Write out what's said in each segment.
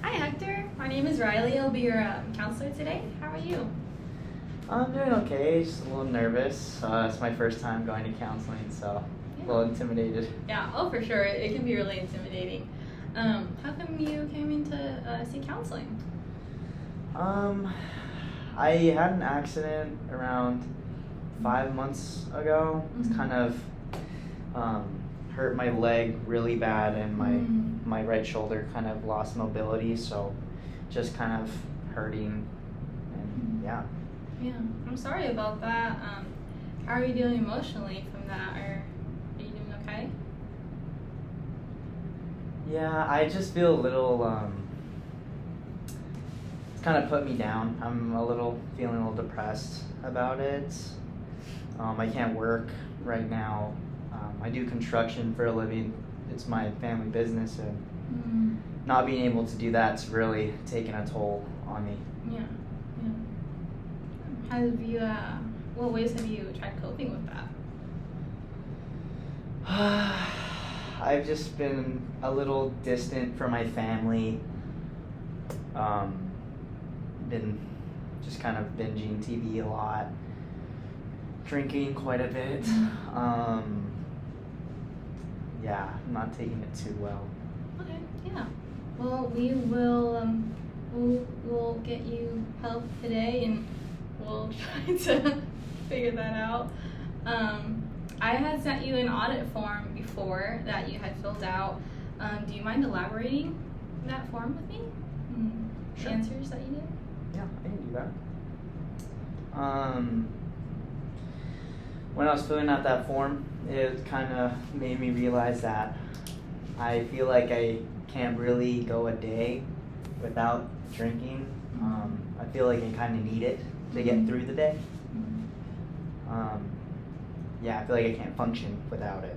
Hi, Hector. My name is Riley. I'll be your counselor today. How are you? I'm doing okay, just a little nervous. It's my first time going to counseling, so a little intimidated. Yeah, oh, for sure. It can be really intimidating. How come you came in to seek counseling? I had an accident around 5 months ago. It's kind of hurt my leg really bad, and my right shoulder kind of lost mobility, so just kind of hurting, and yeah. Yeah, I'm sorry about that. How are you dealing emotionally from that, or are you doing okay? Yeah, I just feel a little, it's kind of put me down. I'm feeling a little depressed about it. I can't work right now. I do construction for a living. It's my family business, and not being able to do that's really taken a toll on me. Yeah, yeah. What ways have you tried coping with that? I've just been a little distant from my family. Been just kind of binging TV a lot, drinking quite a bit. Yeah, I'm not taking it too well. Okay, yeah. Well, we'll get you help today, and we'll try to figure that out. I had sent you an audit form before that you had filled out. Do you mind elaborating that form with me? Sure. The answers that you did? Yeah, I can do that. When I was filling out that form, it kind of made me realize that I feel like I can't really go a day without drinking. I feel like I kind of need it to get through the day. Yeah, I feel like I can't function without it.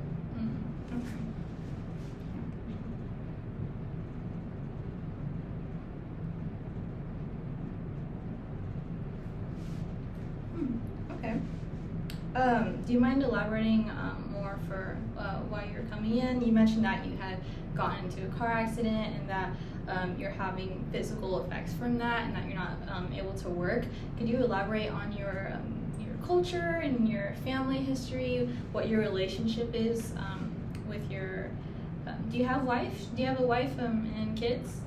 Okay. Do you mind elaborating more for why you're coming in? You mentioned that you had gotten into a car accident and that you're having physical effects from that, and that you're not able to work. Could you elaborate on your culture and your family history, what your relationship is with your? Do you have wife? Do you have a wife and kids?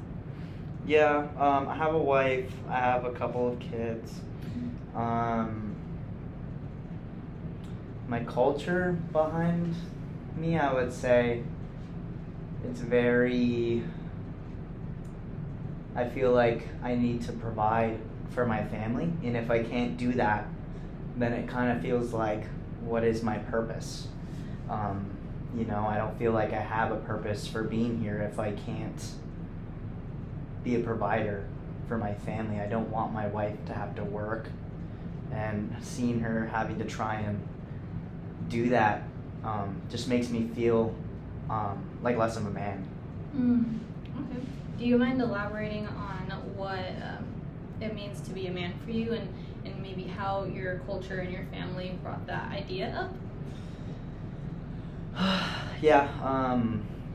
Yeah, I have a wife. I have a couple of kids. My culture behind me, I would say it's I feel like I need to provide for my family, and if I can't do that, then it kind of feels like, what is my purpose? I don't feel like I have a purpose for being here if I can't be a provider for my family. I don't want my wife to have to work, and seeing her having to try and do that just makes me feel like less of a man. Okay. Do you mind elaborating on what it means to be a man for you, and maybe how your culture and your family brought that idea up? Yeah,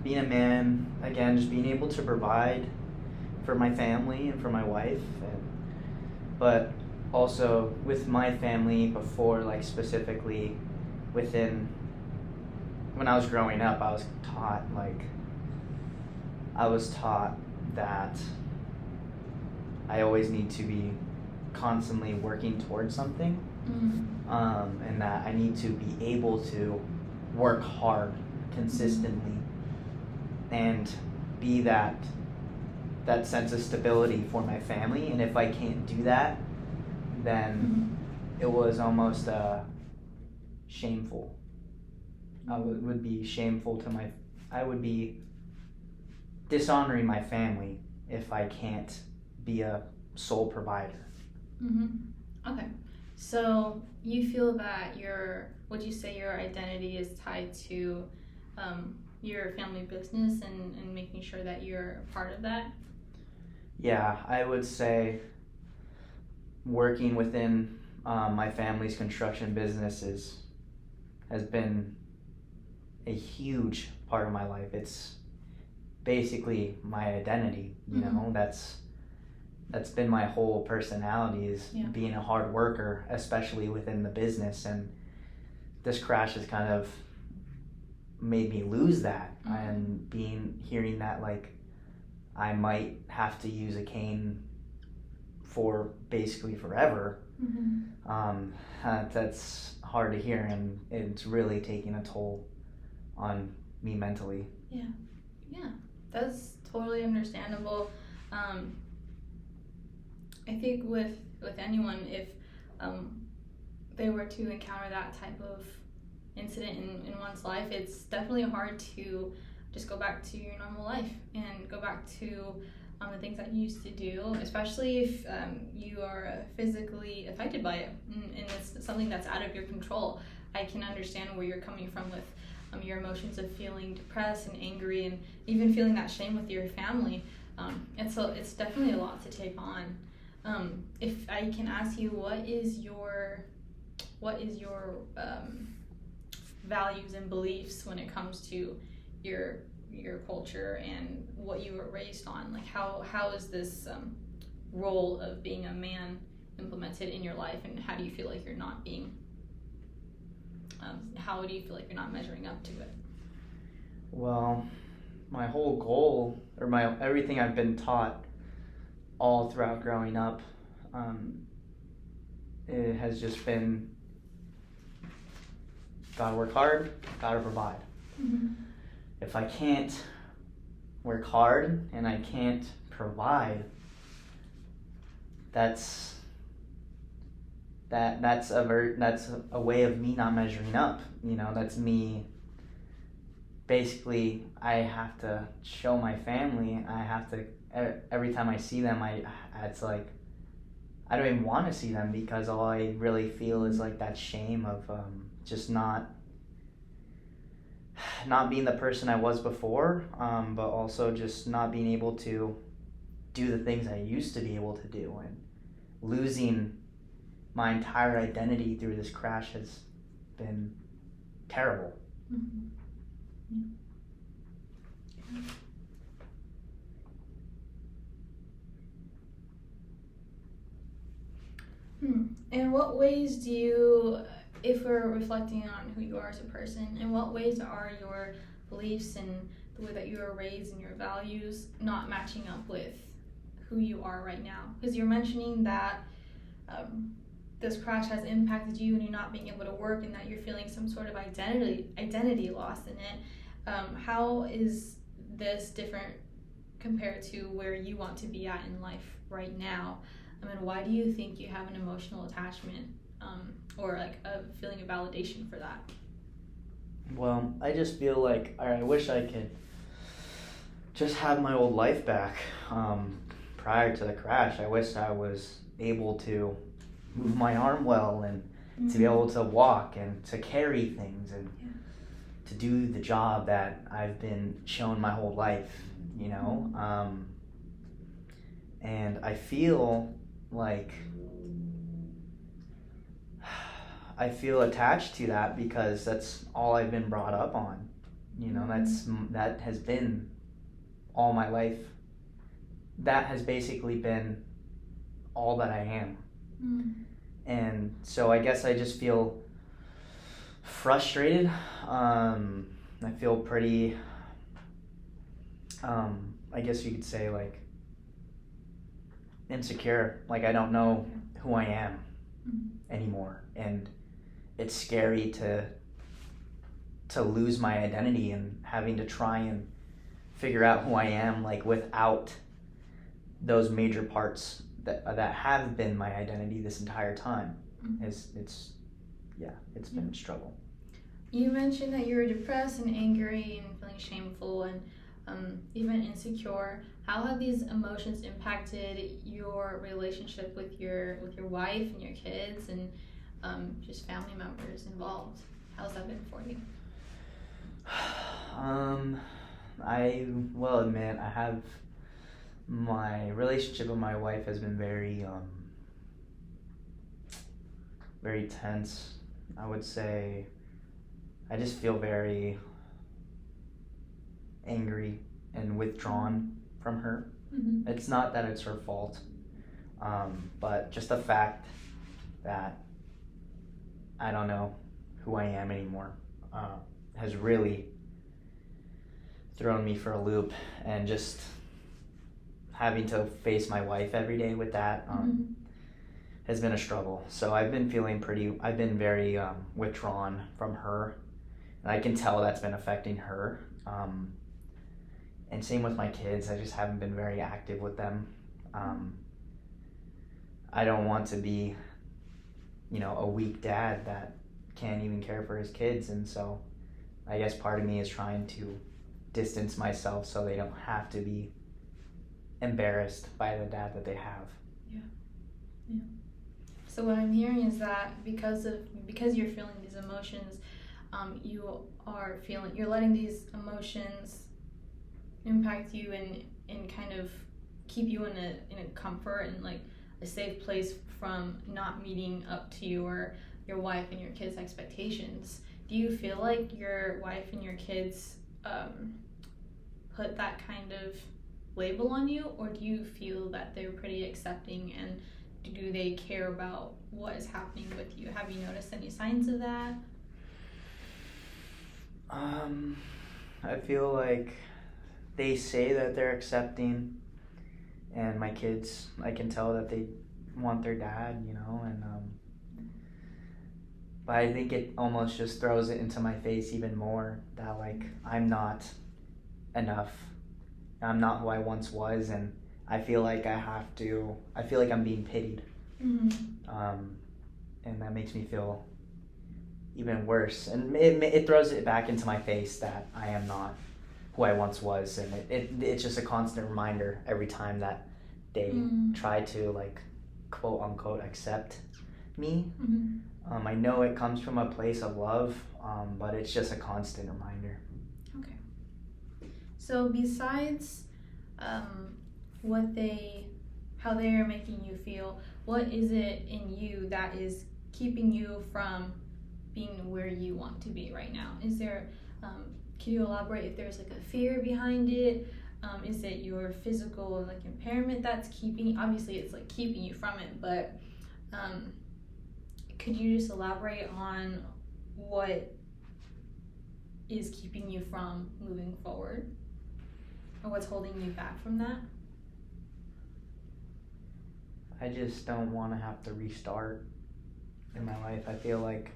being a man, again, just being able to provide for my family and for my wife, but also with my family before, like specifically when I was growing up, I was taught that I always need to be constantly working towards something, and that I need to be able to work hard consistently and be that sense of stability for my family. And if I can't do that, then it was almost shameful. Would be shameful I would be dishonoring my family if I can't be a sole provider. Okay. So you feel that would you say your identity is tied to your family business and making sure that you're a part of that? Yeah, I would say working within my family's construction businesses has been a huge part of my life. basically my identity. You know, that's been my whole personality, is being a hard worker, especially within the business. And this crash has kind of made me lose that. And hearing that, like, I might have to use a cane for basically forever, that's hard to hear, and it's really taking a toll on me mentally. Yeah, that's totally understandable. I think with anyone, if they were to encounter that type of incident in one's life, it's definitely hard to just go back to your normal life and go back to the things that you used to do, especially if you are physically affected by it, and it's something that's out of your control. I can understand where you're coming from with your emotions of feeling depressed and angry, and even feeling that shame with your family. It's definitely a lot to take on. If I can ask you, what is your values and beliefs when it comes to your culture and what you were raised on? Like, how is this role of being a man implemented in your life, and how do you feel like you're not being how do you feel like you're not measuring up to it? Well, my whole goal, or everything I've been taught all throughout growing up, it has just been, gotta work hard, gotta provide. If I can't work hard and I can't provide, that's a way of me not measuring up. You know, that's me. Basically, I have to show my family. I have to, every time I see them, it's like I don't even want to see them, because all I really feel is like that shame of just not being the person I was before, but also just not being able to do the things I used to be able to do, and losing my entire identity through this crash has been terrible. In what ways do you, if we're reflecting on who you are as a person, in what ways are your beliefs and the way that you were raised and your values not matching up with who you are right now? Because you're mentioning that this crash has impacted you and you're not being able to work, and that you're feeling some sort of identity loss in it. How is this different compared to where you want to be at in life right now? I mean, why do you think you have an emotional attachment, or like a feeling of validation for that? Well, I just feel like I wish I could just have my old life back. Prior to the crash, I wish I was able to move my arm well, and to be able to walk and to carry things, and to do the job that I've been shown my whole life, you know? And I feel like I feel attached to that, because that's all I've been brought up on. You know, that has been all my life. That has basically been all that I am. And so I guess I just feel frustrated. I feel pretty, I guess you could say, like, insecure. Like, I don't know who I am anymore, and it's scary to lose my identity, and having to try and figure out who I am, like, without those major parts that have been my identity this entire time. It's been a struggle. You mentioned that you were depressed and angry and feeling shameful and even insecure. How have these emotions impacted your relationship with your wife and your kids, and just family members involved? How's that been for you? I will admit, my relationship with my wife has been very very tense. I would say I just feel very angry and withdrawn from her. Mm-hmm. It's not that it's her fault, but just the fact that I don't know who I am anymore has really thrown me for a loop, and just having to face my wife every day with that has been a struggle. So I've been very withdrawn from her, and I can tell that's been affecting her. And same with my kids, I just haven't been very active with them. I don't want to be, a weak dad that can't even care for his kids, and so I guess part of me is trying to distance myself so they don't have to be embarrassed by the dad that they have. Yeah. So what I'm hearing is that because you're feeling these emotions, you're letting these emotions impact you and kind of keep you in a comfort and like a safe place from not meeting up to your wife and your kids' expectations. Do you feel like your wife and your kids put that kind of label on you, or do you feel that they're pretty accepting, and do they care about what is happening with you? Have you noticed any signs of that? I feel like they say that they're accepting, and my kids, I can tell that they want their dad, and but I think it almost just throws it into my face even more that like I'm not enough. I'm not who I once was, and I feel like I feel like I'm being pitied. And that makes me feel even worse, and it throws it back into my face that I am not who I once was, and it's just a constant reminder every time that they try to like quote unquote accept me. I know it comes from a place of love, but it's just a constant reminder. Okay. So besides how they are making you feel, what is it in you that is keeping you from being where you want to be right now? Is there, can you elaborate if there's like a fear behind it? Is it your physical like impairment that's obviously it's like keeping you from it, but could you just elaborate on what is keeping you from moving forward, or what's holding you back from that? I just don't want to have to restart in my life. I feel like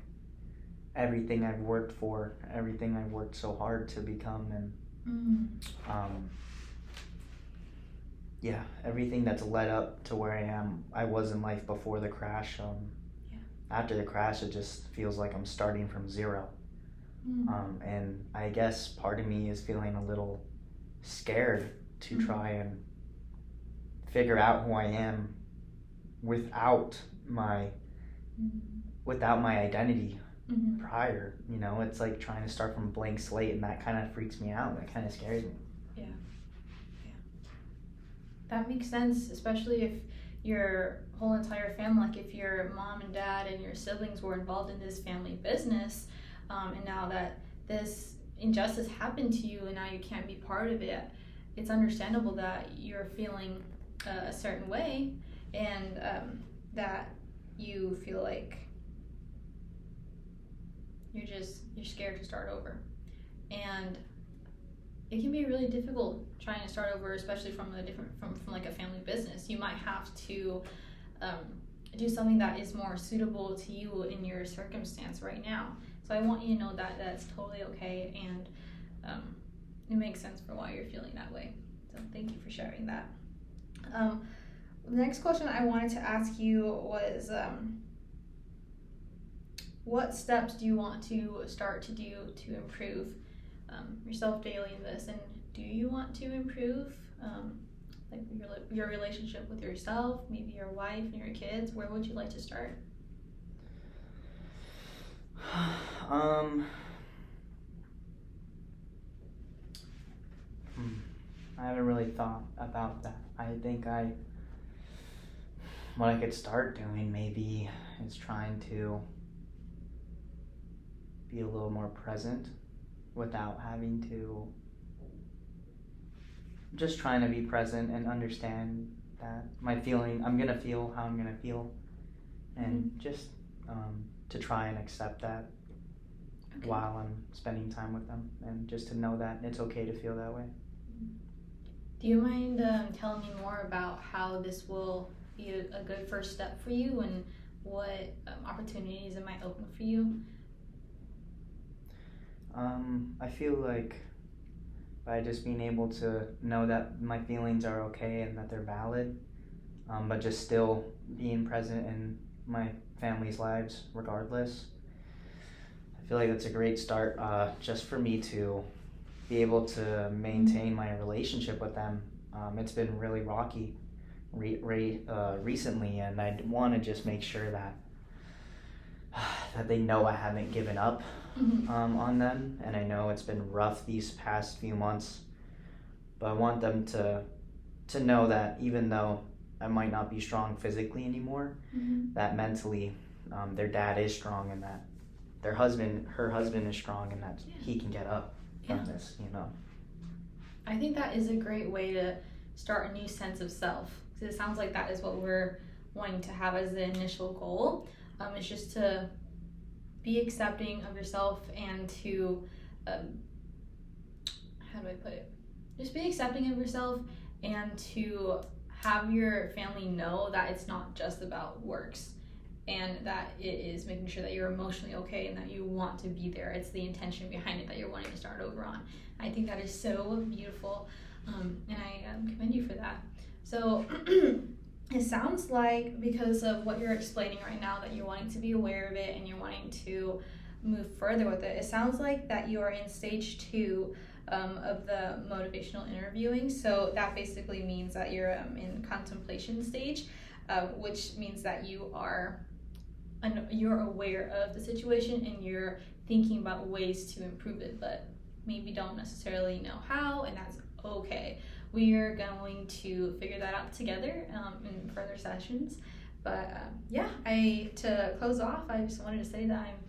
everything I've worked for, everything I've worked so hard to become, and everything that's led up to where I was in life before the crash. After the crash, it just feels like I'm starting from zero. And I guess part of me is feeling a little scared to try and figure out who I am without my identity prior. It's like trying to start from a blank slate, and that kind of freaks me out. That kind of scares me. Yeah. That makes sense, especially if your whole entire family, like if your mom and dad and your siblings were involved in this family business, and now that this injustice happened to you and now you can't be part of it, it's understandable that you're feeling a certain way, and that you feel like you're scared to start over. And it can be really difficult trying to start over, especially from like a family business. You might have to do something that is more suitable to you in your circumstance right now. So I want you to know that that's totally okay, and it makes sense for why you're feeling that way. So thank you for sharing that. The next question I wanted to ask you was, what steps do you want to start to do to improve yourself daily in this? And do you want to improve like your relationship with yourself, maybe your wife and your kids? Where would you like to start? I haven't really thought about that. I think what I could start doing maybe is trying to be a little more present without having to just trying to be present and understand that I'm gonna feel how I'm gonna feel, and just to try and accept that while I'm spending time with them, and just to know that it's okay to feel that way. Do you mind telling me more about how this will be a good first step for you, and what opportunities it might open for you? I feel like by just being able to know that my feelings are okay and that they're valid, but just still being present in my family's lives regardless. I feel like that's a great start just for me to be able to maintain my relationship with them. It's been really rocky recently, and I want to just make sure that they know I haven't given up on them, and I know it's been rough these past few months, but I want them to know that even though I might not be strong physically anymore, that mentally their dad is strong, and that her husband is strong, and that he can get up from this, you know. I think that is a great way to start a new sense of self, because it sounds like that is what we're wanting to have as the initial goal. It's just to be accepting of yourself, and to how do I put it? Just be accepting of yourself, and to have your family know that it's not just about works, and that it is making sure that you're emotionally okay and that you want to be there. It's the intention behind it that you're wanting to start over on. I think that is so beautiful, and I commend you for that. So it sounds like, because of what you're explaining right now, that you're wanting to be aware of it and you're wanting to move further with it. It sounds like that you are in stage 2 of the motivational interviewing. So that basically means that you're in contemplation stage, which means that you're aware of the situation and you're thinking about ways to improve it, but maybe don't necessarily know how, and that's okay. We are going to figure that out together in further sessions. But to close off, I just wanted to say that I'm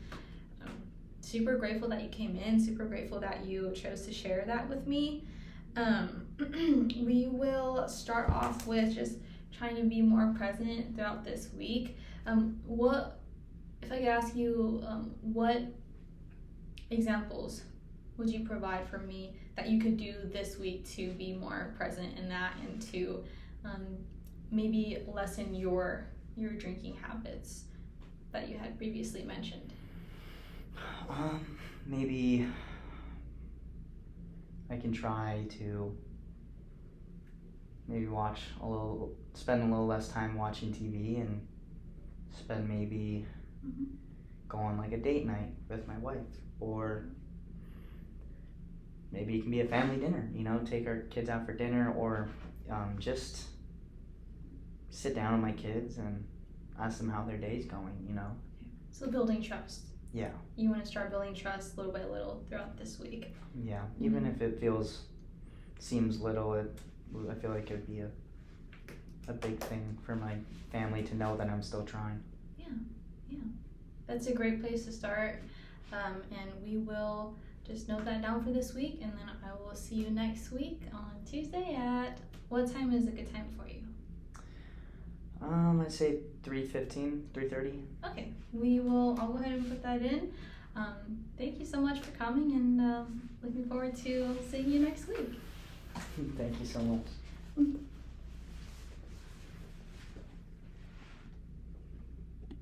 super grateful that you came in, super grateful that you chose to share that with me. We will start off with just trying to be more present throughout this week. If I could ask you, what examples would you provide for me that you could do this week to be more present in that, and to maybe lessen your drinking habits that you had previously mentioned? Maybe I can try to maybe spend a little less time watching TV, and spend maybe go on like a date night with my wife, or maybe it can be a family dinner, you know, take our kids out for dinner, or just sit down with my kids and ask them how their day's going, you know. So building trust. Yeah. You want to start building trust little by little throughout this week. Yeah, even if it seems little, I feel like it'd be a big thing for my family to know that I'm still trying. Yeah. That's a great place to start. And we will just note that down for this week, and then I will see you next week on Tuesday at, what time is a good time for you? I'd say 3:15, 3:30. Okay, I'll go ahead and put that in. Thank you so much for coming, and looking forward to seeing you next week. Thank you so much.